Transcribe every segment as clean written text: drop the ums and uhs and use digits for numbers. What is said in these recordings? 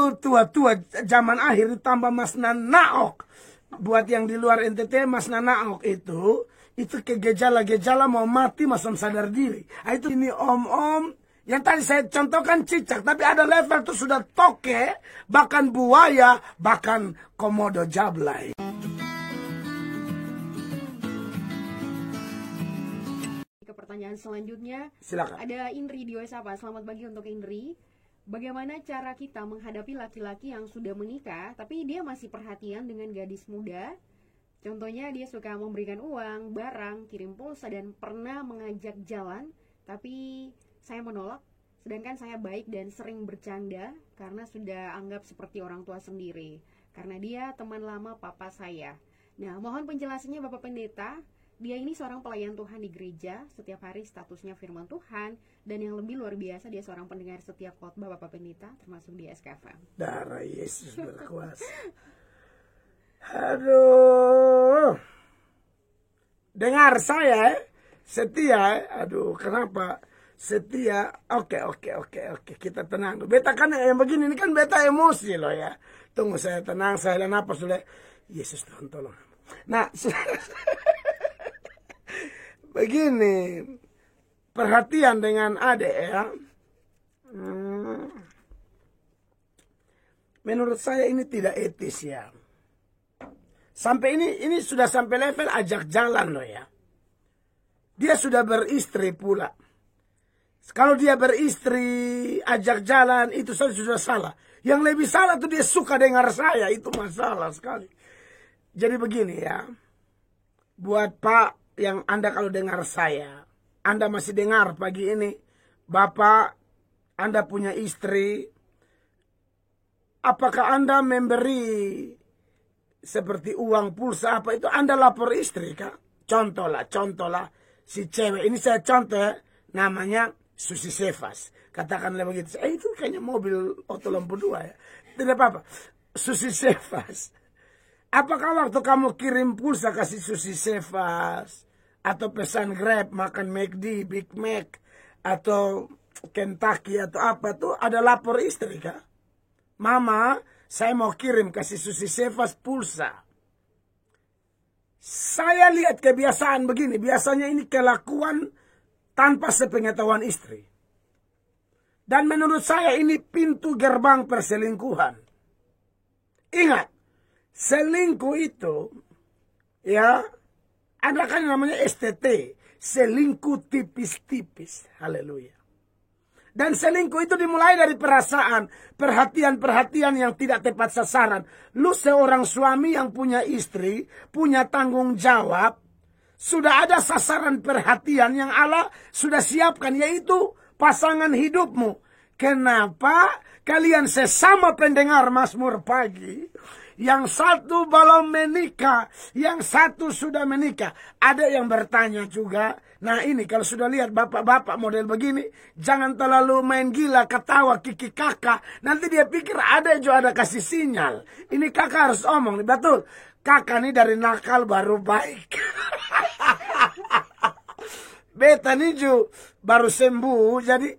Itu tua-tua zaman akhir tambah Mas Nanaok. Buat yang di luar NTT, Mas Nanaok itu ke gejala-gejala mau mati masam sadar diri. Itu ini om-om yang tadi saya contohkan cicak, tapi ada level itu sudah toke, bahkan buaya, bahkan komodo jablay. Ke pertanyaan selanjutnya, silakan. Ada Indri di WhatsApp. Selamat pagi untuk Indri. Bagaimana cara kita menghadapi laki-laki yang sudah menikah tapi dia masih perhatian dengan gadis muda? Contohnya dia suka memberikan uang, barang, kirim pulsa, dan pernah mengajak jalan, tapi saya menolak. Sedangkan saya baik dan sering bercanda karena sudah anggap seperti orang tua sendiri, karena dia teman lama papa saya. Nah, mohon penjelasannya Bapak Pendeta. Dia ini seorang pelayan Tuhan di gereja, setiap hari statusnya firman Tuhan, dan yang lebih luar biasa dia seorang pendengar setiap khotbah Bapak Pendeta, termasuk di SKFM. Darah Yesus berkuasa. Aduh. Dengar saya setia. Aduh, kenapa setia? Oke. Kita tenang. Beta kan yang begini ini kan beta emosi loh ya. Tunggu saya tenang, saya dan apa sudah. Yesus Tuhan tolong. Nah, begini, perhatian dengan adik ya. Menurut saya ini tidak etis ya. Sampai ini sudah sampai level ajak jalan loh ya. Dia sudah beristri pula. Kalau dia beristri ajak jalan itu sudah salah. Yang lebih salah tuh dia suka dengar saya, itu masalah sekali. Jadi begini ya. Buat Pak yang Anda kalau dengar saya, Anda masih dengar pagi ini, Bapak, Anda punya istri, apakah Anda memberi seperti uang, pulsa, apa itu, Anda lapor istri kah? Contohlah, si cewek, ini saya contoh, namanya Susi Sefas, katakanlah begitu, itu kayaknya mobil Oto lampu 2 ya, tidak apa-apa, Susi Sefas, apakah waktu kamu kirim pulsa kasih Susi Sefas, atau pesan Grab, makan McD, Big Mac, atau Kentucky, atau apa tuh, ada lapor istri kah? Mama, saya mau kirim kasih Susi Sefas pulsa. Saya lihat kebiasaan begini, biasanya ini kelakuan tanpa sepengetahuan istri. Dan menurut saya ini pintu gerbang perselingkuhan. Ingat, selingkuh itu, ya, ada kan namanya STT, selingkuh tipis-tipis. Haleluya. Dan selingkuh itu dimulai dari perasaan, perhatian-perhatian yang tidak tepat sasaran. Lu seorang suami yang punya istri, punya tanggung jawab, sudah ada sasaran perhatian yang Allah sudah siapkan, yaitu pasangan hidupmu. Kenapa kalian sesama pendengar Mazmur Pagi, yang satu belum menikah, yang satu sudah menikah. Ada yang bertanya juga, nah ini kalau sudah lihat bapak-bapak model begini, jangan terlalu main gila, ketawa, kiki kakak. Nanti dia pikir ada juga ada kasih sinyal. Ini kakak harus omong, betul. Kakak ini dari nakal baru baik. Beta ini juga baru sembuh, jadi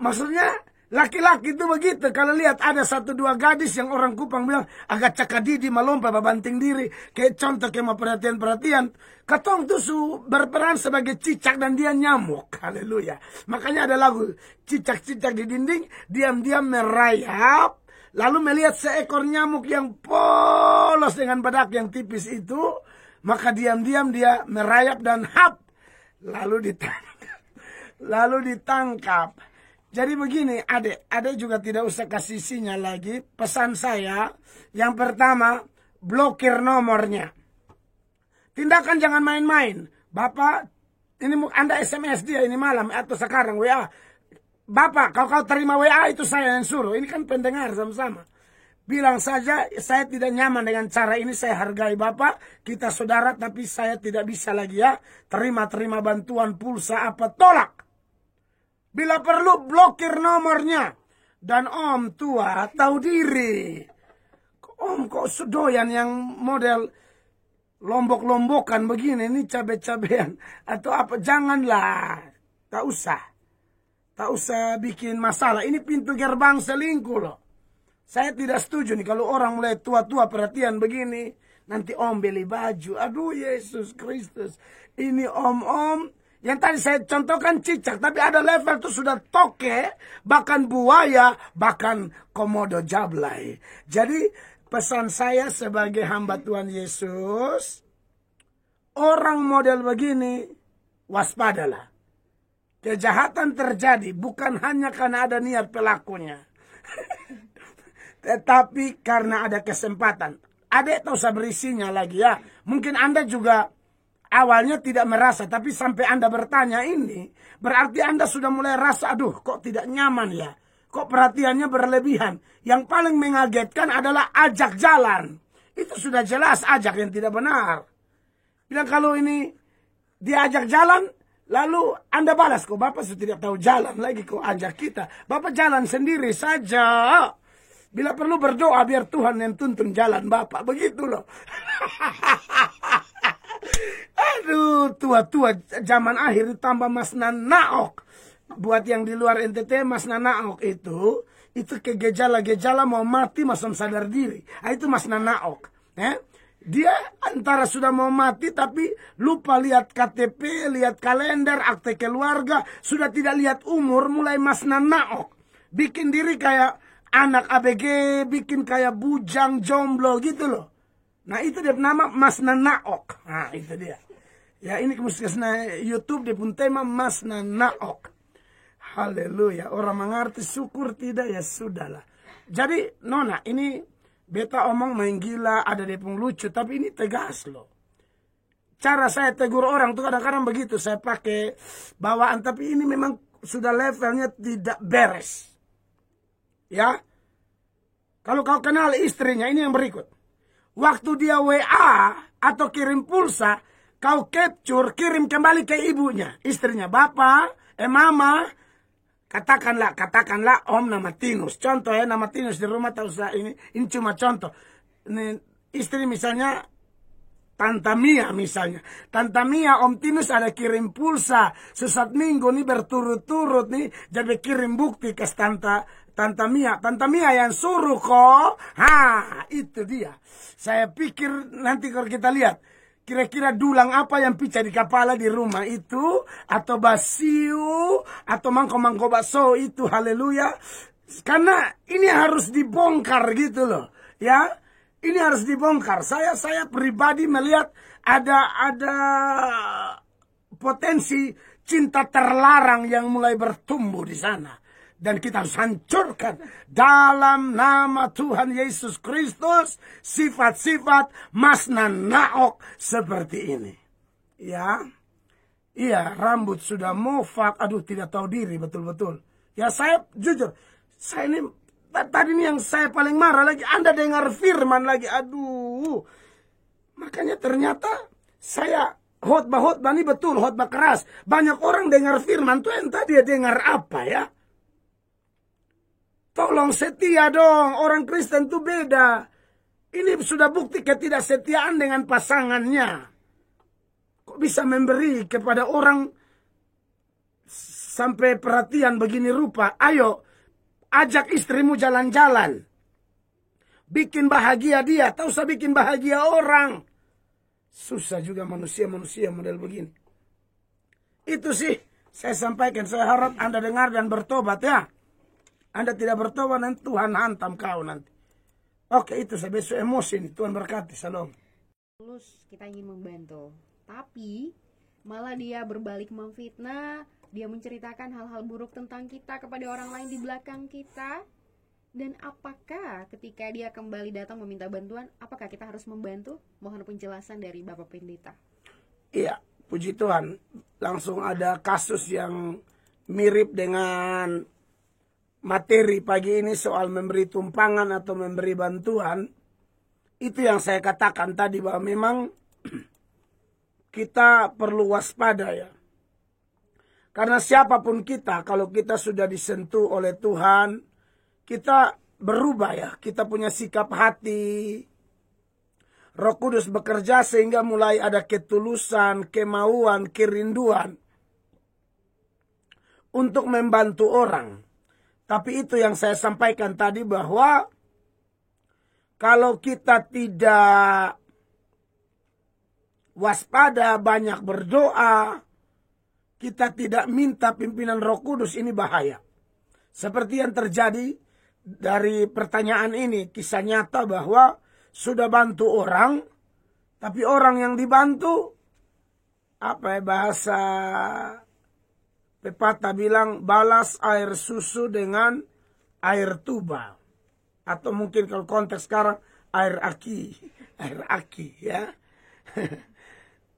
maksudnya laki-laki itu begitu, kalau lihat ada 1-2 gadis yang orang Kupang bilang agak cakadidi melompat banting diri, kayak contoh kayak mau perhatian-perhatian, katong tuh berperan sebagai cicak dan dia nyamuk. Haleluya. Makanya ada lagu cicak-cicak di dinding diam-diam merayap, lalu melihat seekor nyamuk yang polos dengan badak yang tipis itu, maka diam-diam dia merayap dan hap, lalu ditangkap. Jadi begini, adik juga tidak usah kasih sinyal lagi. Pesan saya, yang pertama, blokir nomornya. Tindakan jangan main-main. Bapak, ini Anda SMS dia ini malam atau sekarang WA. Bapak, kalau kau terima WA itu saya yang suruh. Ini kan pendengar sama-sama. Bilang saja, saya tidak nyaman dengan cara ini, saya hargai Bapak. Kita saudara, tapi saya tidak bisa lagi ya. Terima bantuan pulsa apa, tolak. Bila perlu blokir nomornya. Dan om tua tahu diri. Om kok sedoyan yang model lombok-lombokan begini, ini cabe-cabean atau apa, janganlah. Tak usah bikin masalah. Ini pintu gerbang selingkuh loh. Saya tidak setuju nih kalau orang mulai tua-tua perhatian begini. Nanti om beli baju. Aduh Yesus Kristus. Ini om-om. Yang tadi saya contohkan cicak. Tapi ada level itu sudah toke. Bahkan buaya. Bahkan komodo jablay. Jadi pesan saya sebagai hamba Tuhan Yesus. Orang model begini. Waspadalah. Kejahatan terjadi. Bukan hanya karena ada niat pelakunya. Tetapi karena ada kesempatan. Adik tak usah berisinya lagi ya. Mungkin Anda juga awalnya tidak merasa. Tapi sampai Anda bertanya ini. Berarti Anda sudah mulai rasa. Aduh kok tidak nyaman ya. Kok perhatiannya berlebihan. Yang paling mengagetkan adalah ajak jalan. Itu sudah jelas ajak yang tidak benar. Bilang kalau ini diajak jalan. Lalu Anda balas. Kok Bapak sudah tidak tahu jalan lagi. Kok ajak kita. Bapak jalan sendiri saja. Bila perlu berdoa biar Tuhan yang tuntun jalan Bapak. Begitu loh. Aduh, tua-tua zaman akhir ditambah Mas Nanaok. Buat yang di luar NTT, Mas Nanaok itu ke gejala-gejala mau mati masam sadar diri. Itu Mas Nanaok. Dia antara sudah mau mati tapi lupa lihat KTP, lihat kalender, akte keluarga. Sudah tidak lihat umur, mulai Mas Nanaok. Bikin diri kayak anak ABG, bikin kayak bujang, jomblo gitu loh. Nah itu dia nama Mas Nanaok. Nah itu dia. Ya ini kemudian YouTube dia pun tema Mas Nanaok. Haleluya. Orang mengerti syukur tidak ya sudahlah. Jadi Nona ini beta omong main gila, ada dia pun lucu. Tapi ini tegas loh. Cara saya tegur orang tuh kadang-kadang begitu. Saya pakai bawaan. Tapi ini memang sudah levelnya tidak beres. Ya, kalau kau kenal istrinya, ini yang berikut. Waktu dia WA atau kirim pulsa, kau capture, kirim kembali ke ibunya, istrinya, bapak, mama, katakanlah om nama Tinus. Contoh ya, nama Tinus di rumah tak usah ini cuma contoh. Ini istri misalnya Tante Mia misalnya. Tante Mia, Om Tinus ada kirim pulsa. Sesat minggu nih berturut-turut nih. Jadi kirim bukti ke Tante Mia. Tante Mia yang suruh kok. Itu dia. Saya pikir nanti kalau kita lihat. Kira-kira dulang apa yang pecah di kepala di rumah itu. Atau basiu. Atau mangko-mangko bakso itu. Haleluya. Karena ini harus dibongkar gitu loh. Ya. Ini harus dibongkar. Saya pribadi melihat ada potensi cinta terlarang yang mulai bertumbuh di sana. Dan kita harus hancurkan dalam nama Tuhan Yesus Kristus sifat-sifat Mas Nanaok seperti ini. Ya. Iya, rambut sudah mofak. Aduh, tidak tahu diri betul-betul. Ya, saya jujur. Saya ini tadi ini yang saya paling marah lagi. Anda dengar firman lagi. Aduh. Makanya ternyata saya khotbah ini betul. Khotbah keras. Banyak orang dengar firman tuh entah dia dengar apa ya. Tolong setia dong. Orang Kristen tuh beda. Ini sudah bukti ketidaksetiaan dengan pasangannya. Kok bisa memberi kepada orang sampai perhatian begini rupa. Ayo. Ajak istrimu jalan-jalan. Bikin bahagia dia. Tak usah bikin bahagia orang. Susah juga manusia-manusia model begini. Itu sih saya sampaikan. Saya harap Anda dengar dan bertobat ya. Anda tidak bertobat nanti Tuhan hantam kau nanti. Oke itu saya besok emosi nih. Tuhan berkati. Salam. Tulus kita ingin membantu. Tapi malah dia berbalik memfitnah. Dia menceritakan hal-hal buruk tentang kita kepada orang lain di belakang kita. Dan apakah ketika dia kembali datang meminta bantuan, apakah kita harus membantu? Mohon penjelasan dari Bapak Pendeta. Iya, puji Tuhan. Langsung ada kasus yang mirip dengan materi pagi ini soal memberi tumpangan atau memberi bantuan. Itu yang saya katakan tadi bahwa memang kita perlu waspada ya. Karena siapapun kita, kalau kita sudah disentuh oleh Tuhan, kita berubah ya. Kita punya sikap hati. Roh Kudus bekerja sehingga mulai ada ketulusan, kemauan, kerinduan untuk membantu orang. Tapi itu yang saya sampaikan tadi bahwa kalau kita tidak waspada, banyak berdoa, kita tidak minta pimpinan Roh Kudus, ini bahaya. Seperti yang terjadi dari pertanyaan ini, kisah nyata bahwa sudah bantu orang, tapi orang yang dibantu, bahasa pepatah bilang, balas air susu dengan air tuba. Atau mungkin kalau konteks sekarang, air aki ya.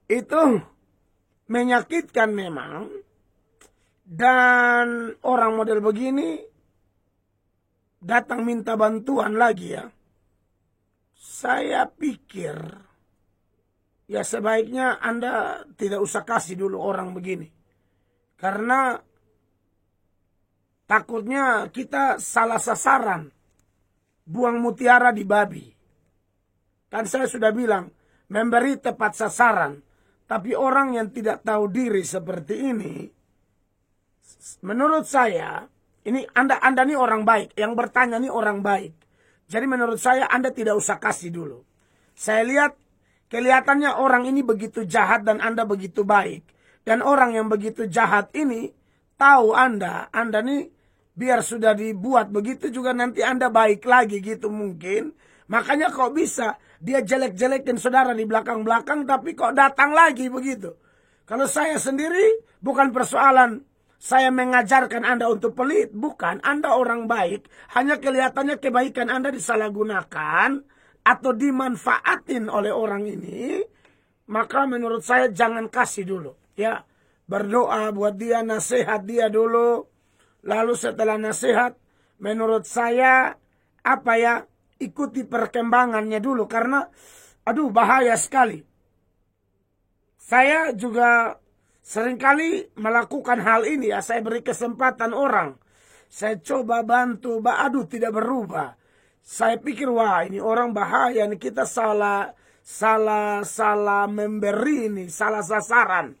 Itu menyakitkan memang. Dan orang model begini datang minta bantuan lagi ya. Saya pikir ya sebaiknya Anda tidak usah kasih dulu orang begini. Karena takutnya kita salah sasaran. Buang mutiara di babi. Kan saya sudah bilang, memberi tepat sasaran. Tapi orang yang tidak tahu diri seperti ini, menurut saya, ini Anda ini orang baik. Yang bertanya ini orang baik. Jadi menurut saya Anda tidak usah kasih dulu. Saya lihat kelihatannya orang ini begitu jahat dan Anda begitu baik. Dan orang yang begitu jahat ini tahu Anda nih biar sudah dibuat begitu juga nanti Anda baik lagi gitu mungkin. Makanya kok bisa dia jelek-jelekin saudara di belakang-belakang tapi kok datang lagi begitu. Kalau saya sendiri bukan persoalan saya mengajarkan Anda untuk pelit. Bukan, Anda orang baik. Hanya kelihatannya kebaikan Anda disalahgunakan atau dimanfaatin oleh orang ini. Maka menurut saya jangan kasih dulu. Ya, berdoa buat dia, nasihat dia dulu. Lalu setelah nasihat, menurut saya ikuti perkembangannya dulu. Karena, bahaya sekali. Saya juga seringkali melakukan hal ini ya. Saya beri kesempatan orang. Saya coba bantu, tidak berubah. Saya pikir, wah ini orang bahaya. Ini kita salah memberi ini, salah sasaran.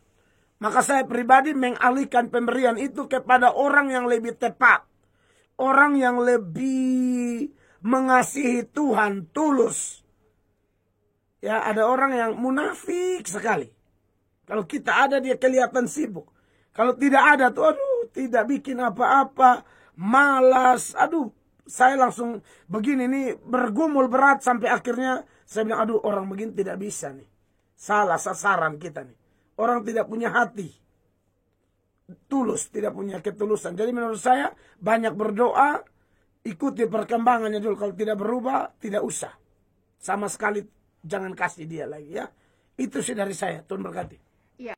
Maka saya pribadi mengalihkan pemberian itu kepada orang yang lebih tepat. Orang yang lebih mengasihi Tuhan, tulus. Ya, ada orang yang munafik sekali. Kalau kita ada dia kelihatan sibuk. Kalau tidak ada tuh tidak bikin apa-apa, malas. Saya langsung begini nih bergumul berat sampai akhirnya saya bilang orang begini tidak bisa nih. Salah sasaran kita nih. Orang tidak punya hati. Tulus, tidak punya ketulusan. Jadi menurut saya banyak berdoa, ikuti perkembangannya dulu. Kalau tidak berubah, tidak usah. Sama sekali jangan kasih dia lagi ya. Itu sih dari saya. Tuhan berkati.